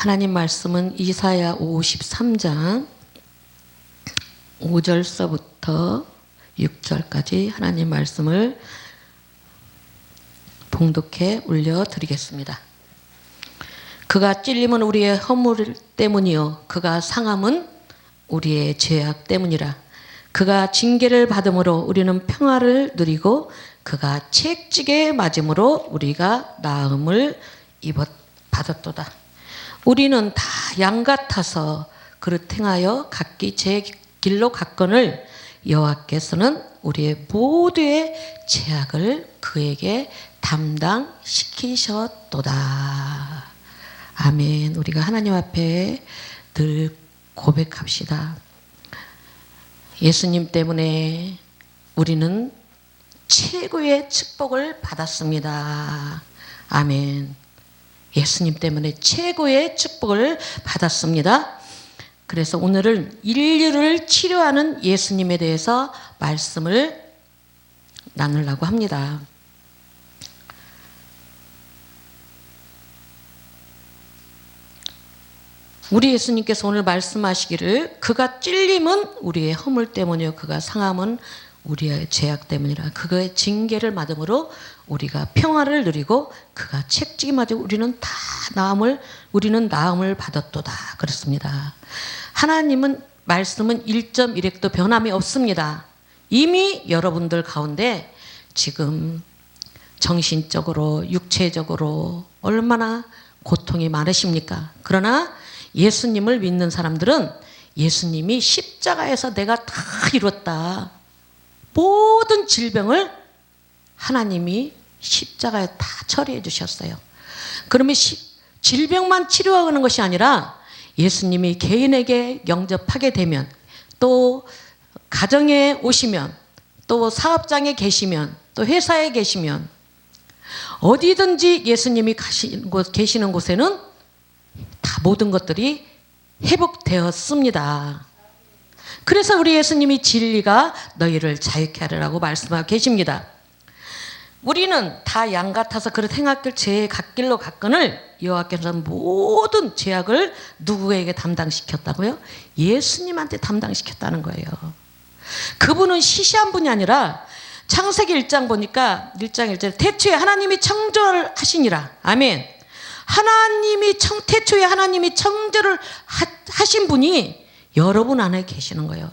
하나님 말씀은 이사야 53장 5절서부터 6절까지 하나님 말씀을 봉독해 올려드리겠습니다. 그가 찔림은 우리의 허물 때문이요 그가 상함은 우리의 죄악 때문이라. 그가 징계를 받음으로 우리는 평화를 누리고 그가 채찍에 맞음으로 우리가 나음을 받았도다. 우리는 다 양 같아서 그릇 행하여 각기 제 길로 갔거늘 여호와께서는 우리의 모두의 죄악을 그에게 담당시키셨도다. 아멘. 우리가 하나님 앞에 늘 고백합시다. 예수님 때문에 우리는 최고의 축복을 받았습니다. 아멘. 예수님 때문에 최고의 축복을 받았습니다. 그래서 오늘은 인류를 치료하는 예수님에 대해서 말씀을 나누려고 합니다. 우리 예수님께서 오늘 말씀하시기를 그가 찔림은 우리의 허물 때문이요 그가 상함은 우리의 죄악 때문이라. 그의 징계를 받음으로 우리가 평화를 누리고 그가 채찍이 맞아 우리는 나음을 받았도다. 그렇습니다. 하나님은 말씀은 1.1획도 변함이 없습니다. 이미 여러분들 가운데 지금 정신적으로 육체적으로 얼마나 고통이 많으십니까? 그러나 예수님을 믿는 사람들은 예수님이 십자가에서 내가 다 이뤘다. 모든 질병을 하나님이 십자가에 다 처리해 주셨어요. 그러면 질병만 치료하는 것이 아니라 예수님이 개인에게 영접하게 되면, 또 가정에 오시면, 또 사업장에 계시면, 또 회사에 계시면, 어디든지 예수님이 계시는 곳에는 다 모든 것들이 회복되었습니다. 그래서 우리 예수님이 진리가 너희를 자유케 하리라고 말씀하고 계십니다. 우리는 다 양 같아서 그릇 행하길 제 갓길로 갔거늘 여호와께서는 모든 죄악을 누구에게 담당시켰다고요? 예수님한테 담당시켰다는 거예요. 그분은 시시한 분이 아니라 창세기 1장 보니까 1장 1절에 태초에 하나님이 창조를 하시니라. 아멘. 하나님이 태초에 하나님이 창조를 하신 분이 여러분 안에 계시는 거예요.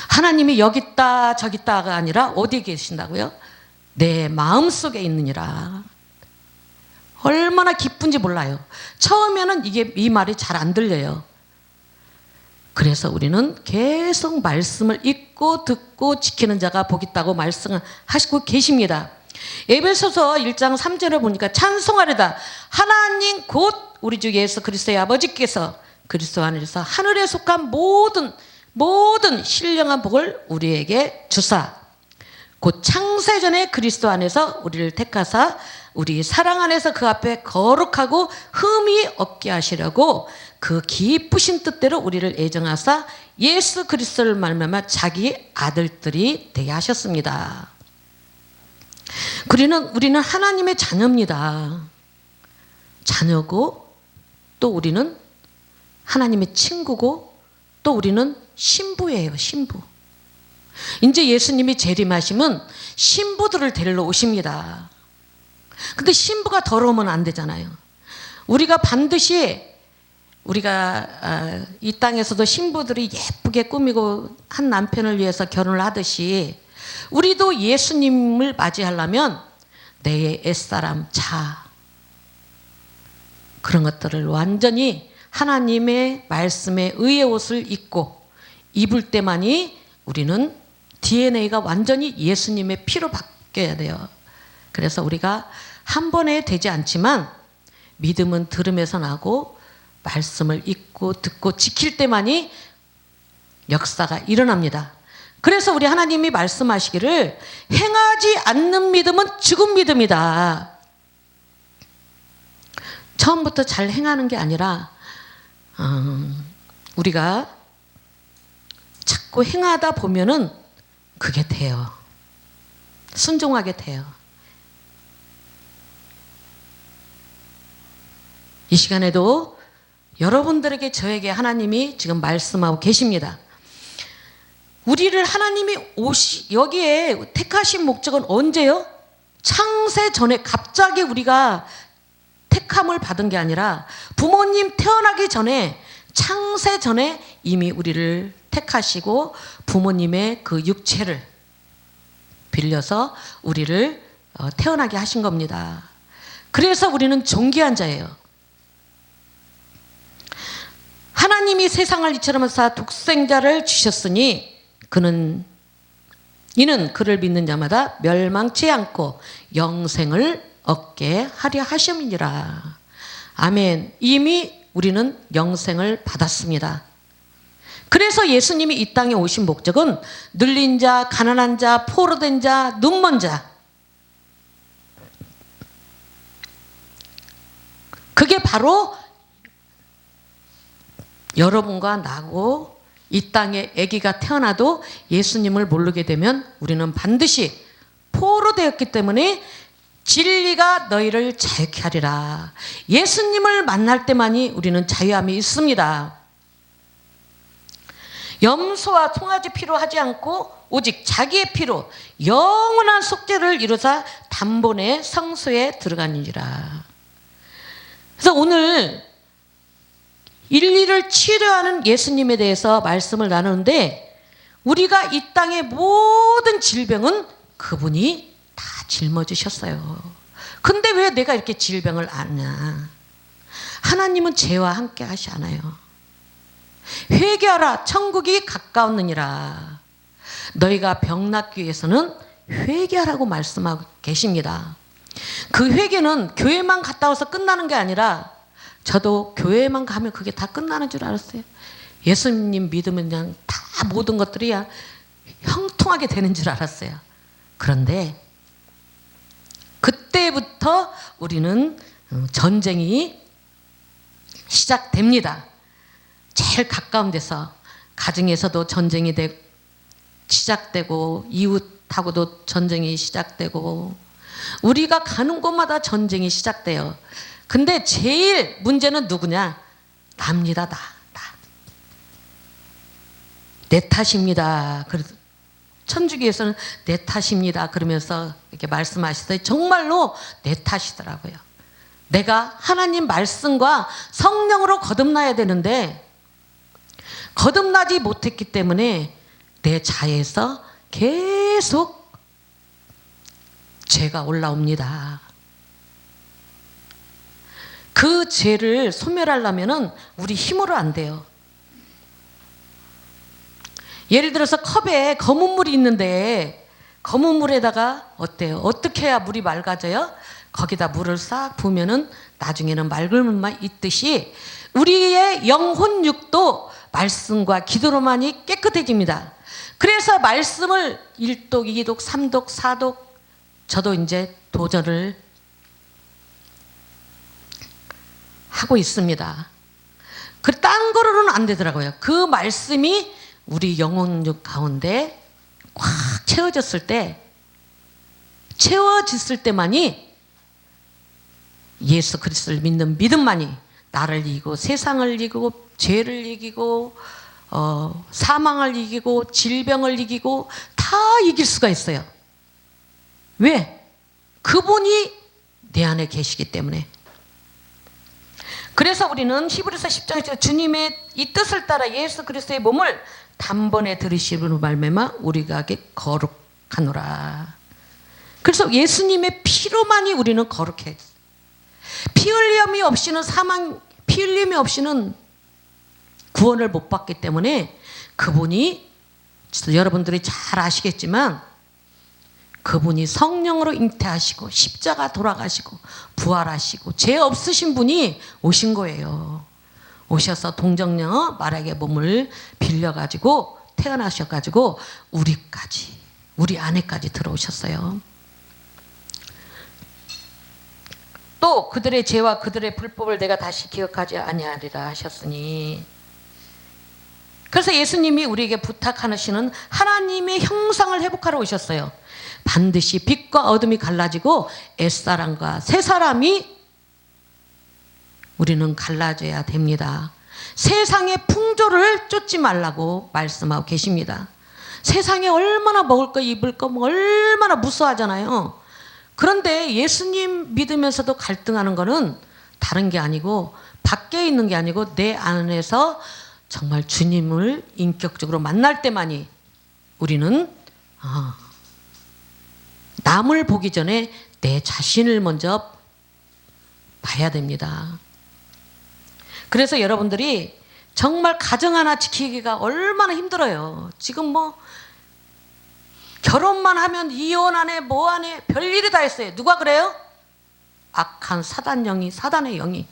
하나님이 여기 있다 저기 있다가 아니라 어디에 계신다고요? 내 마음속에 있느니라. 얼마나 기쁜지 몰라요. 처음에는 이 말이 잘 안 들려요. 그래서 우리는 계속 말씀을 읽고 듣고 지키는 자가 복 있다고 말씀하시고 계십니다. 에베소서 1장 3절에 보니까 찬송하리다. 하나님 곧 우리 주 예수 그리스도의 아버지께서 그리스도 안에서 하늘에 속한 모든 신령한 복을 우리에게 주사 곧 창세전에 그리스도 안에서 우리를 택하사 우리 사랑 안에서 그 앞에 거룩하고 흠이 없게 하시려고 그 기쁘신 뜻대로 우리를 애정하사 예수 그리스도를 말미암아 자기 아들들이 되게 하셨습니다. 우리는 하나님의 자녀입니다. 자녀고 또 우리는 하나님의 친구고 또 우리는 신부예요. 신부. 이제 예수님이 재림하시면 신부들을 데리러 오십니다. 근데 신부가 더러우면 안 되잖아요. 우리가 반드시 이 땅에서도 신부들이 예쁘게 꾸미고 한 남편을 위해서 결혼을 하듯이 우리도 예수님을 맞이하려면 내 옛사람 그런 것들을 완전히 하나님의 말씀에 의의 옷을 입을 때만이 우리는 DNA가 완전히 예수님의 피로 바뀌어야 돼요. 그래서 우리가 한 번에 되지 않지만 믿음은 들음에서 나고 말씀을 읽고 듣고 지킬 때만이 역사가 일어납니다. 그래서 우리 하나님이 말씀하시기를 행하지 않는 믿음은 죽은 믿음이다. 처음부터 잘 행하는 게 아니라 우리가 자꾸 행하다 보면은 그게 돼요. 순종하게 돼요. 이 시간에도 여러분들에게 저에게 하나님이 지금 말씀하고 계십니다. 우리를 하나님이 여기에 택하신 목적은 언제요? 창세 전에 갑자기 우리가 택함을 받은 게 아니라 부모님 태어나기 전에 창세 전에 이미 우리를 택하시고 부모님의 그 육체를 빌려서 우리를 태어나게 하신 겁니다. 그래서 우리는 존귀한 자예요. 하나님이 세상을 이처럼 하사 독생자를 주셨으니 이는 그를 믿는 자마다 멸망치 않고 영생을 얻게 하려 하심이니라. 아멘. 이미 우리는 영생을 받았습니다. 그래서 예수님이 이 땅에 오신 목적은 눌린 자, 가난한 자, 포로된 자, 눈먼 자, 그게 바로 여러분과 나고 이 땅에 아기가 태어나도 예수님을 모르게 되면 우리는 반드시 포로되었기 때문에 진리가 너희를 자유케 하리라. 예수님을 만날 때만이 우리는 자유함이 있습니다. 염소와 송아지 피로 하지 않고 오직 자기의 피로 영원한 속죄를 이루사 단번에 성소에 들어가니라. 그래서 오늘 인류를 치료하는 예수님에 대해서 말씀을 나누는데, 우리가 이 땅의 모든 질병은 그분이 다 짊어지셨어요. 근데 왜 내가 이렇게 질병을 앓냐? 하나님은 죄와 함께 하시 않아요. 회개하라, 천국이 가까웠느니라. 너희가 병 낫기 위해서는 회개하라고 말씀하고 계십니다. 그 회개는 교회만 갔다 와서 끝나는 게 아니라, 저도 교회만 가면 그게 다 끝나는 줄 알았어요. 예수님 믿으면 그냥 다 모든 것들이 형통하게 되는 줄 알았어요. 그런데 그때부터 우리는 전쟁이 시작됩니다. 제일 가까운 데서, 가정에서도 전쟁이 시작되고, 이웃하고도 전쟁이 시작되고, 우리가 가는 곳마다 전쟁이 시작돼요. 근데 제일 문제는 누구냐? 납니다. 내 탓입니다. 그래서 천주교에서는 내 탓입니다 그러면서 이렇게 말씀하시더니 정말로 내 탓이더라고요. 내가 하나님 말씀과 성령으로 거듭나야 되는데 거듭나지 못했기 때문에 내 자에서 계속 죄가 올라옵니다. 그 죄를 소멸하려면 우리 힘으로 안 돼요. 예를 들어서 컵에 검은 물이 있는데 검은 물에다가 어때요? 어떻게 해야 물이 맑아져요? 거기다 물을 싹 부으면은 나중에는 맑은 물만 있듯이 우리의 영혼 육도 말씀과 기도로만이 깨끗해집니다. 그래서 말씀을 1독, 2독, 3독, 4독 저도 이제 도전을 하고 있습니다. 딴 거로는 안 되더라고요. 그 말씀이 우리 영혼육 가운데 꽉 채워졌을 때만이 예수 그리스도를 믿는 믿음만이 나를 이기고 세상을 이기고 죄를 이기고 사망을 이기고 질병을 이기고 다 이길 수가 있어요. 왜? 그분이 내 안에 계시기 때문에. 그래서 우리는 히브리서 10장에서 주님의 이 뜻을 따라 예수 그리스도의 몸을 단번에 들으시므로 말미암아 우리가 거룩하노라. 그래서 예수님의 피로만이 우리는 거룩해. 피 흘림이 없이는 구원을 못 받기 때문에 그분이, 여러분들이 잘 아시겠지만 그분이 성령으로 잉태하시고 십자가 돌아가시고 부활하시고 죄 없으신 분이 오신 거예요. 오셔서 동정녀 마리아의 몸을 빌려가지고 태어나셔가지고 우리 안에까지 들어오셨어요. 또 그들의 죄와 그들의 불법을 내가 다시 기억하지 아니하리라 하셨으니, 그래서 예수님이 우리에게 부탁하시는 하나님의 형상을 회복하러 오셨어요. 반드시 빛과 어둠이 갈라지고 옛사람과 새사람이 우리는 갈라져야 됩니다. 세상의 풍조를 쫓지 말라고 말씀하고 계십니다. 세상에 얼마나 먹을 거 입을 거 얼마나 무서워하잖아요. 그런데 예수님 믿으면서도 갈등하는 거는 다른 게 아니고 밖에 있는 게 아니고 내 안에서 정말 주님을 인격적으로 만날 때만이 우리는 남을 보기 전에 내 자신을 먼저 봐야 됩니다. 그래서 여러분들이 정말 가정 하나 지키기가 얼마나 힘들어요. 지금 뭐 결혼만 하면 이혼하네 뭐하네 별일이 다 했어요. 누가 그래요? 악한 사단의 영이.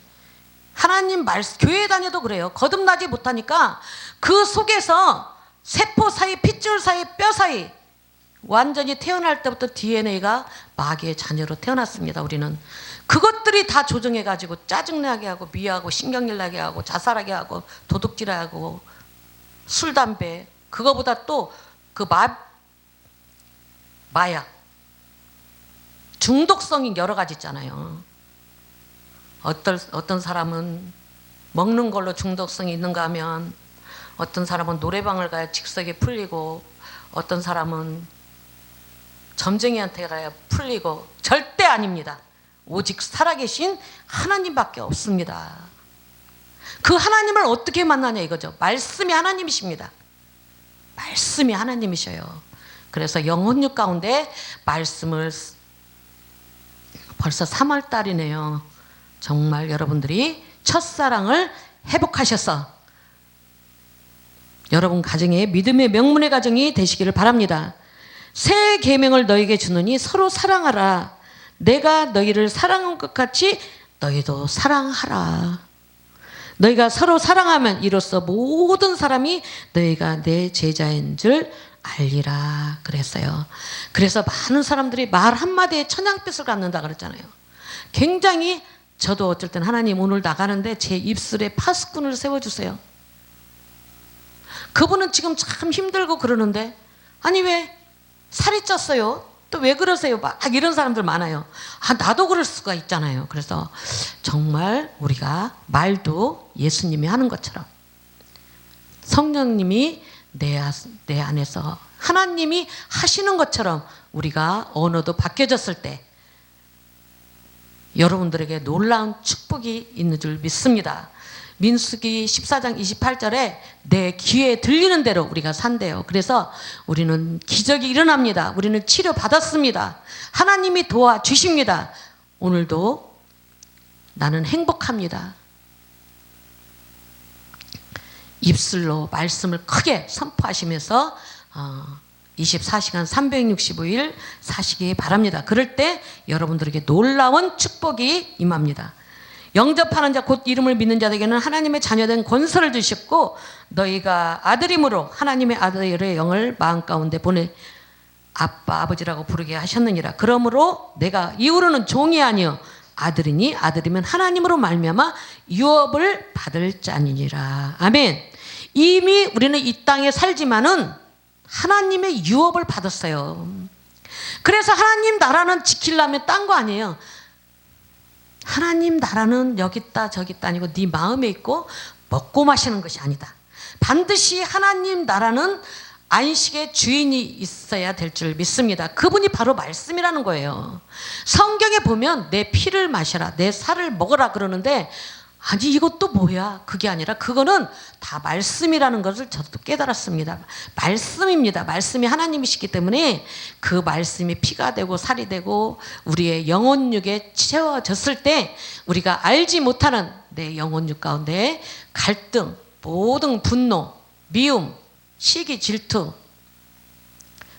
하나님 말씀 교회 다녀도 그래요. 거듭나지 못하니까 그 속에서 세포 사이 핏줄 사이 뼈 사이 완전히 태어날 때부터 DNA가 마귀의 자녀로 태어났습니다. 우리는 그것들이 다 조정해가지고 짜증나게 하고 미워하고 신경질 나게 하고 자살하게 하고 도둑질하고 술 담배 그거보다 또 그 마약 중독성이 여러 가지 있잖아요. 어떤 사람은 먹는 걸로 중독성이 있는가 하면 어떤 사람은 노래방을 가야 직석이 풀리고 어떤 사람은 점쟁이한테 가야 풀리고 절대 아닙니다. 오직 살아계신 하나님밖에 없습니다. 그 하나님을 어떻게 만나냐 이거죠. 말씀이 하나님이십니다. 말씀이 하나님이셔요. 그래서 영혼육 가운데 말씀을 벌써 3월 달이네요. 정말 여러분들이 첫사랑을 회복하셔서 여러분 가정에 믿음의 명문의 가정이 되시기를 바랍니다. 새 계명을 너에게 주노니 서로 사랑하라. 내가 너희를 사랑한 것 같이 너희도 사랑하라. 너희가 서로 사랑하면 이로써 모든 사람이 너희가 내 제자인 줄 알리라 그랬어요. 그래서 많은 사람들이 말 한마디에 천냥빛을 갖는다 그랬잖아요. 굉장히 저도 어쩔 땐 하나님 오늘 나가는데 제 입술에 파수꾼을 세워주세요. 그분은 지금 참 힘들고 그러는데 아니 왜 살이 쪘어요? 또 왜 그러세요? 막 이런 사람들 많아요. 나도 그럴 수가 있잖아요. 그래서 정말 우리가 말도 예수님이 하는 것처럼 성령님이 내 안에서 하나님이 하시는 것처럼 우리가 언어도 바뀌어졌을 때 여러분들에게 놀라운 축복이 있는 줄 믿습니다. 민수기 14장 28절에 내 귀에 들리는 대로 우리가 산대요. 그래서 우리는 기적이 일어납니다. 우리는 치료받았습니다. 하나님이 도와주십니다. 오늘도 나는 행복합니다. 입술로 말씀을 크게 선포하시면서 24시간 365일 사시기 바랍니다. 그럴 때 여러분들에게 놀라운 축복이 임합니다. 영접하는 자 곧 이름을 믿는 자에게는 하나님의 자녀된 권세를 주셨고 너희가 아들임으로 하나님의 아들의 영을 마음 가운데 보내 아빠 아버지라고 부르게 하셨느니라. 그러므로 내가 이후로는 종이 아니요 아들이니 아들이면 하나님으로 말미암아 유업을 받을 자니라. 아멘. 이미 우리는 이 땅에 살지만은 하나님의 유업을 받았어요. 그래서 하나님 나라는 지키려면 딴 거 아니에요. 하나님 나라는 여기 있다 저기 있다 아니고 네 마음에 있고 먹고 마시는 것이 아니다. 반드시 하나님 나라는 안식의 주인이 있어야 될 줄 믿습니다. 그분이 바로 말씀이라는 거예요. 성경에 보면 내 피를 마셔라 내 살을 먹어라 그러는데 아니 이것도 뭐야. 그게 아니라 그거는 다 말씀이라는 것을 저도 깨달았습니다. 말씀입니다. 말씀이 하나님이시기 때문에 그 말씀이 피가 되고 살이 되고 우리의 영혼육에 채워졌을 때 우리가 알지 못하는 내 영혼육 가운데 갈등, 모든 분노, 미움, 시기, 질투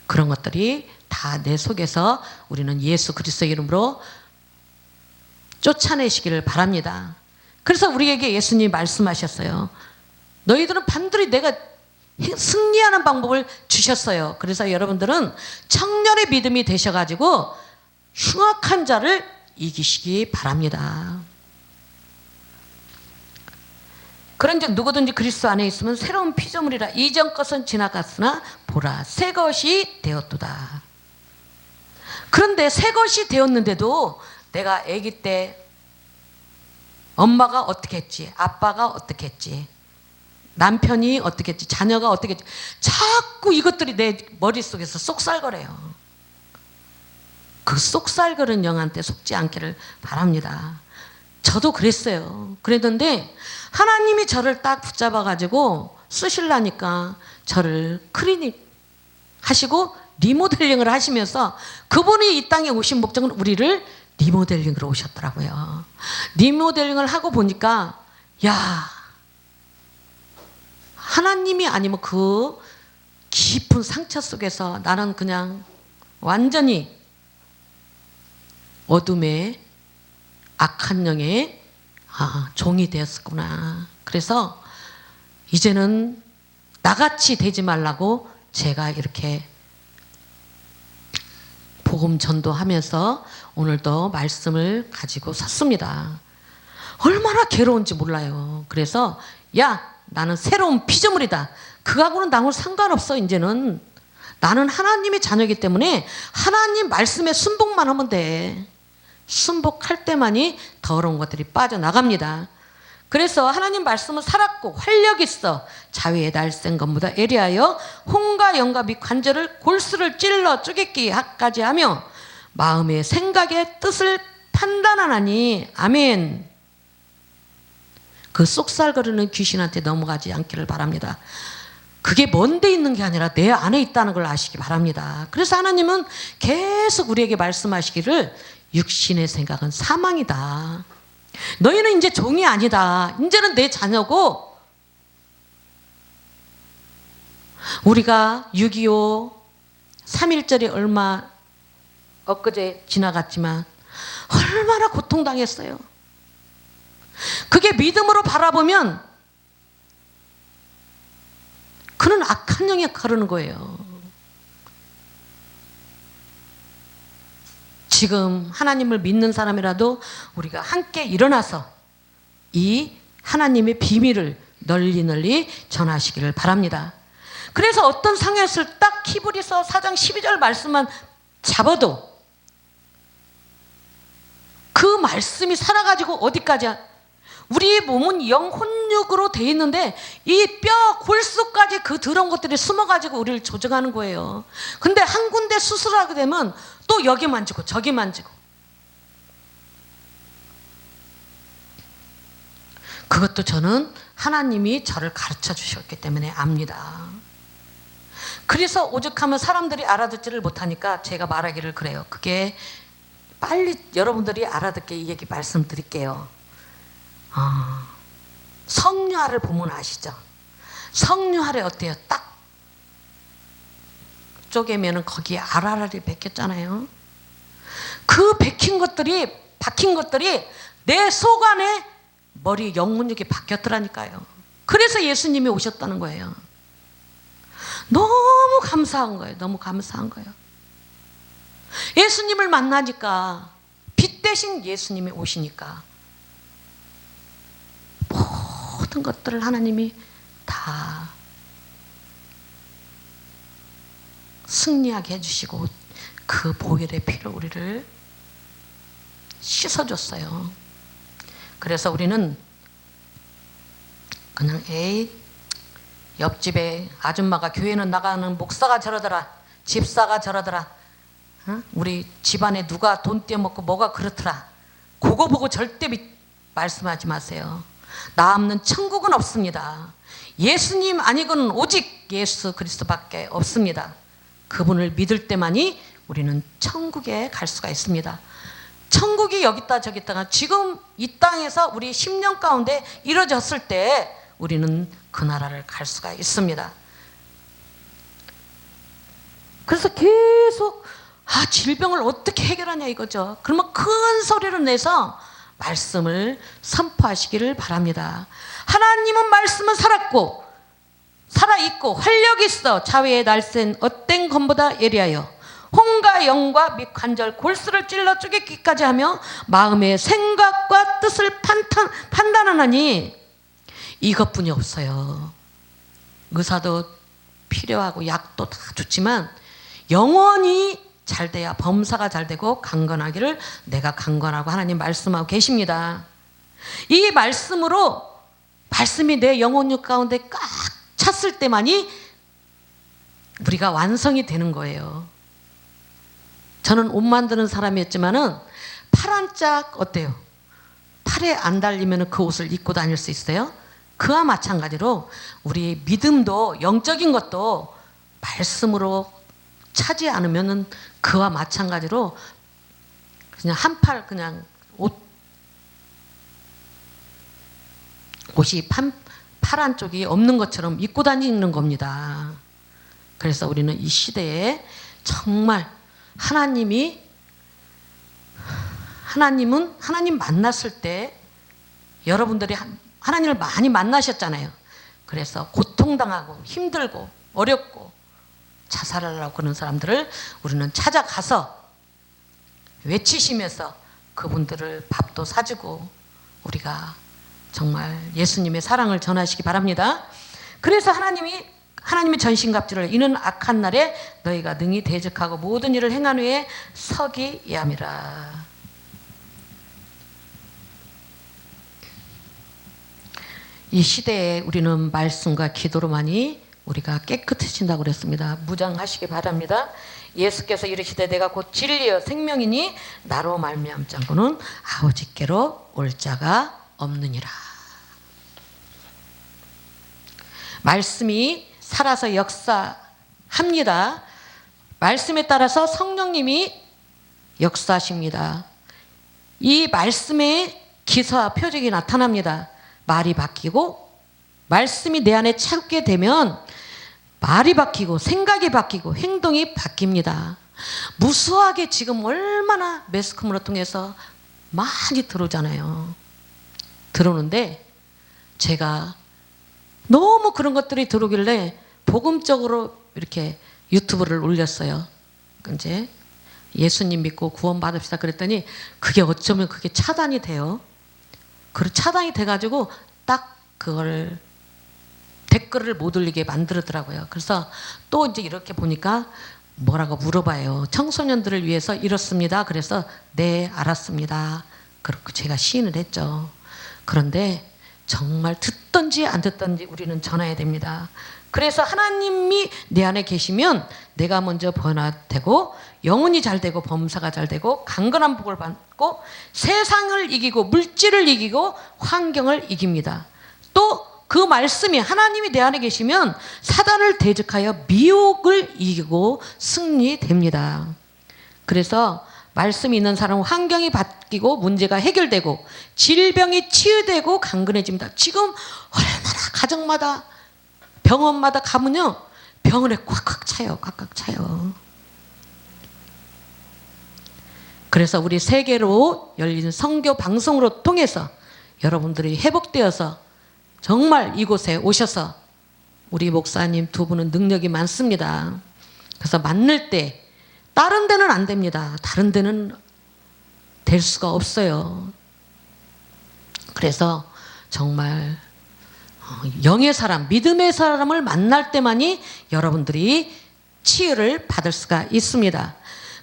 그런 것들이 다 내 속에서 우리는 예수 그리스도의 이름으로 쫓아내시기를 바랍니다. 그래서 우리에게 예수님이 말씀하셨어요. 너희들은 반드시 내가 승리하는 방법을 주셨어요. 그래서 여러분들은 청년의 믿음이 되셔가지고 흉악한 자를 이기시기 바랍니다. 그런즉 누구든지 그리스도 안에 있으면 새로운 피조물이라. 이전 것은 지나갔으나 보라 새 것이 되었도다. 그런데 새 것이 되었는데도 내가 아기 때 엄마가 어떻게 했지? 아빠가 어떻게 했지? 남편이 어떻게 했지? 자녀가 어떻게 했지? 자꾸 이것들이 내 머릿속에서 쏙살거려요. 그 쏙살거리는 영한테 속지 않기를 바랍니다. 저도 그랬어요. 그랬는데 하나님이 저를 딱 붙잡아가지고 쓰시려니까 저를 클리닉 하시고 리모델링을 하시면서 그분이 이 땅에 오신 목적은 우리를 리모델링으로 오셨더라고요. 리모델링을 하고 보니까 야, 하나님이 아니면 그 깊은 상처 속에서 나는 그냥 완전히 어둠의 악한 영의 종이 되었구나. 그래서 이제는 나같이 되지 말라고 제가 이렇게 복음 전도하면서 오늘도 말씀을 가지고 섰습니다. 얼마나 괴로운지 몰라요. 그래서 야, 나는 새로운 피조물이다. 그하고는 나하고 상관없어. 이제는 나는 하나님의 자녀이기 때문에 하나님 말씀에 순복만 하면 돼. 순복할 때만이 더러운 것들이 빠져나갑니다. 그래서 하나님 말씀은 살았고 활력 있어 자위의 날쌘 것보다 예리하여 혼과 영과 및 관절을 골수를 찔러 쪼개기까지 하며 마음의 생각의 뜻을 판단하나니. 아멘. 그 쏙살거리는 귀신한테 넘어가지 않기를 바랍니다. 그게 먼 데 있는 게 아니라 내 안에 있다는 걸 아시기 바랍니다. 그래서 하나님은 계속 우리에게 말씀하시기를 육신의 생각은 사망이다. 너희는 이제 종이 아니다. 이제는 내 자녀고. 우리가 6.25 3.1절이 얼마 엊그제 지나갔지만 얼마나 고통당했어요. 그게 믿음으로 바라보면 그는 악한 영에 거르는 거예요. 지금 하나님을 믿는 사람이라도 우리가 함께 일어나서 이 하나님의 비밀을 널리 전하시기를 바랍니다. 그래서 어떤 상황에서 딱 히브리서 4장 12절 말씀만 잡아도 그 말씀이 살아가지고 어디까지야? 우리 몸은 영혼육으로 돼 있는데 이 뼈 골수까지 그 더러운 것들이 숨어가지고 우리를 조정하는 거예요. 근데 한 군데 수술하게 되면 또 여기 만지고 저기 만지고. 그것도 저는 하나님이 저를 가르쳐 주셨기 때문에 압니다. 그래서 오죽하면 사람들이 알아듣지를 못하니까 제가 말하기를 그래요. 그게 빨리 여러분들이 알아듣게 이 얘기 말씀드릴게요. 성류화를 보면 아시죠? 성류화를 어때요? 딱 쪼개면은 거기에 알알알이 베꼈잖아요. 그 박힌 것들이 내 속 안에 머리 영혼육이 바뀌었더라니까요. 그래서 예수님이 오셨다는 거예요. 너무 감사한 거예요. 너무 감사한 거예요. 예수님을 만나니까 빛 대신 예수님이 오시니까 모든 것들을 하나님이 다 승리하게 해주시고 그 보혈의 피로 우리를 씻어줬어요. 그래서 우리는 그냥 옆집에 아줌마가 교회는 나가는 목사가 저러더라, 집사가 저러더라, 우리 집안에 누가 돈 떼먹고 뭐가 그렇더라, 그거 보고 절대 말씀하지 마세요. 나 없는 천국은 없습니다. 예수님 아니고는 오직 예수 그리스도밖에 없습니다. 그분을 믿을 때만이 우리는 천국에 갈 수가 있습니다. 천국이 여기 있다 저기 있다가 지금 이 땅에서 우리 10년 가운데 이루어졌을 때 우리는 그 나라를 갈 수가 있습니다. 그래서 계속 질병을 어떻게 해결하냐 이거죠. 그러면 큰 소리를 내서 말씀을 선포하시기를 바랍니다. 하나님은 말씀은 살았고 살아있고 활력이 있어 자위의 날쌘 엇된 검보다 예리하여 혼과 영과 및 관절 골수를 찔러 쪼개기까지 하며 마음의 생각과 뜻을 판단하나니. 이것뿐이 없어요. 의사도 필요하고 약도 다 좋지만 영원히 잘 돼야 범사가 잘 되고 강건하기를 내가 강건하고 하나님 말씀하고 계십니다. 이 말씀으로 말씀이 내 영혼 가운데 꽉 찼을 때만이 우리가 완성이 되는 거예요. 저는 옷 만드는 사람이었지만은 팔 한 짝 어때요? 팔에 안 달리면 그 옷을 입고 다닐 수 있어요? 그와 마찬가지로 우리 믿음도 영적인 것도 말씀으로 차지 않으면은 그와 마찬가지로 그냥 한 팔 그냥 옷이 팔 한쪽이 없는 것처럼 입고 다니는 겁니다. 그래서 우리는 이 시대에 정말 하나님은 하나님 만났을 때 여러분들이 하나님을 많이 만나셨잖아요. 그래서 고통당하고 힘들고 어렵고 자살하려고 그러는 사람들을 우리는 찾아가서 외치시면서 그분들을 밥도 사주고 우리가 정말 예수님의 사랑을 전하시기 바랍니다. 그래서 하나님의 전신갑주를 이는 악한 날에 너희가 능히 대적하고 모든 일을 행한 후에 서기 위함이라. 이 시대에 우리는 말씀과 기도로만이 우리가 깨끗해진다고 그랬습니다. 무장하시기 바랍니다. 예수께서 이르시되 내가 곧 진리여 생명이니 나로 말미암지 않고는 아버지께로 올 자가 없느니라. 말씀이 살아서 역사합니다. 말씀에 따라서 성령님이 역사하십니다. 이 말씀의 기사와 표적이 나타납니다. 말이 바뀌고 말씀이 내 안에 찾게 되면 말이 바뀌고 생각이 바뀌고 행동이 바뀝니다. 무수하게 지금 얼마나 매스컴으로 통해서 많이 들어오잖아요. 들어오는데 제가 너무 그런 것들이 들어오길래 복음적으로 이렇게 유튜브를 올렸어요. 이제 예수님 믿고 구원 받읍시다 그랬더니 그게 어쩌면 그게 차단이 돼요. 그 차단이 돼가지고 딱 그걸 댓글을 못 올리게 만들더라고요. 그래서 또 이제 이렇게 보니까 뭐라고 물어봐요. 청소년들을 위해서 이렇습니다. 그래서 네 알았습니다. 그렇게 제가 시인을 했죠. 그런데 정말 듣든지 안 듣든지 우리는 전해야 됩니다. 그래서 하나님이 내 안에 계시면 내가 먼저 변화되고 영혼이 잘 되고 범사가 잘 되고 강건한 복을 받고 세상을 이기고 물질을 이기고 환경을 이깁니다. 또 그 말씀이 하나님이 내 안에 계시면 사단을 대적하여 미혹을 이기고 승리됩니다. 그래서 말씀이 있는 사람은 환경이 바뀌고 문제가 해결되고 질병이 치유되고 강건해집니다. 지금 얼마나 가정마다 병원마다 가면요 병원에 꽉꽉 차요. 꽉꽉 차요. 그래서 우리 세계로 열린 선교 방송으로 통해서 여러분들이 회복되어서 정말 이곳에 오셔서 우리 목사님 두 분은 능력이 많습니다. 그래서 만날 때 다른 데는 안 됩니다. 다른 데는 될 수가 없어요. 그래서 정말 영의 사람, 믿음의 사람을 만날 때만이 여러분들이 치유를 받을 수가 있습니다.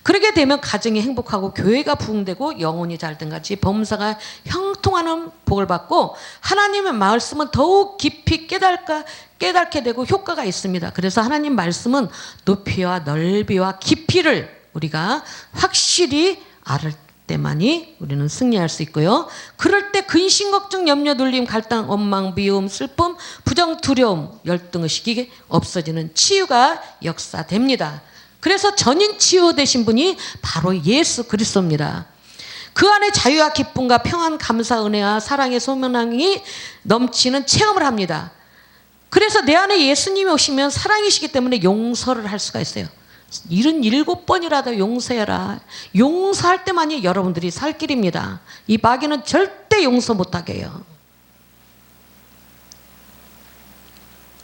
그렇게 되면 가정이 행복하고 교회가 부흥되고 영혼이 잘된 같이 범사가 형통하는 복을 받고 하나님의 말씀은 더욱 깊이 깨닫게 되고 효과가 있습니다. 그래서 하나님 말씀은 높이와 넓이와 깊이를 우리가 확실히 알을 때만이 우리는 승리할 수 있고요. 그럴 때 근심, 걱정, 염려, 눌림, 갈등, 원망, 미움, 슬픔, 부정, 두려움, 열등의식이 없어지는 치유가 역사됩니다. 그래서 전인 치유되신 분이 바로 예수 그리스도입니다. 그 안에 자유와 기쁨과 평안, 감사, 은혜와 사랑의 소명이 넘치는 체험을 합니다. 그래서 내 안에 예수님이 오시면 사랑이시기 때문에 용서를 할 수가 있어요. 77번이라도 용서해라. 용서할 때만이 여러분들이 살 길입니다. 이 마귀는 절대 용서 못하게 해요.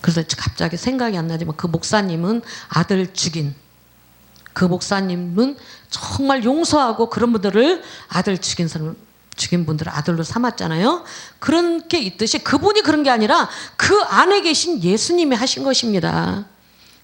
그래서 갑자기 생각이 안 나지만 그 목사님은 아들 죽인 그 목사님은 정말 용서하고 그런 분들을 아들 죽인 분들을 아들로 삼았잖아요. 그런 게 있듯이 그분이 그런 게 아니라 그 안에 계신 예수님이 하신 것입니다.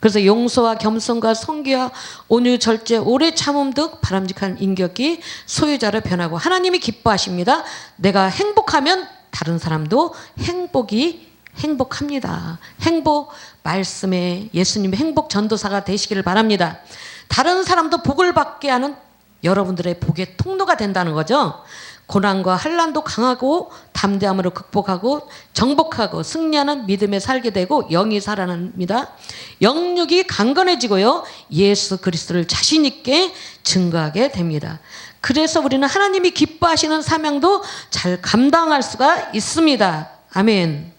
그래서 용서와 겸손과 성기와 온유 절제 오래 참음 등 바람직한 인격이 소유자로 변하고 하나님이 기뻐하십니다. 내가 행복하면 다른 사람도 행복합니다. 행복 말씀에 예수님의 행복 전도사가 되시기를 바랍니다. 다른 사람도 복을 받게 하는 여러분들의 복의 통로가 된다는 거죠. 고난과 환난도 강하고 담대함으로 극복하고 정복하고 승리하는 믿음에 살게 되고 영이 살아납니다. 영육이 강건해지고요. 예수 그리스도를 자신 있게 증거하게 됩니다. 그래서 우리는 하나님이 기뻐하시는 사명도 잘 감당할 수가 있습니다. 아멘.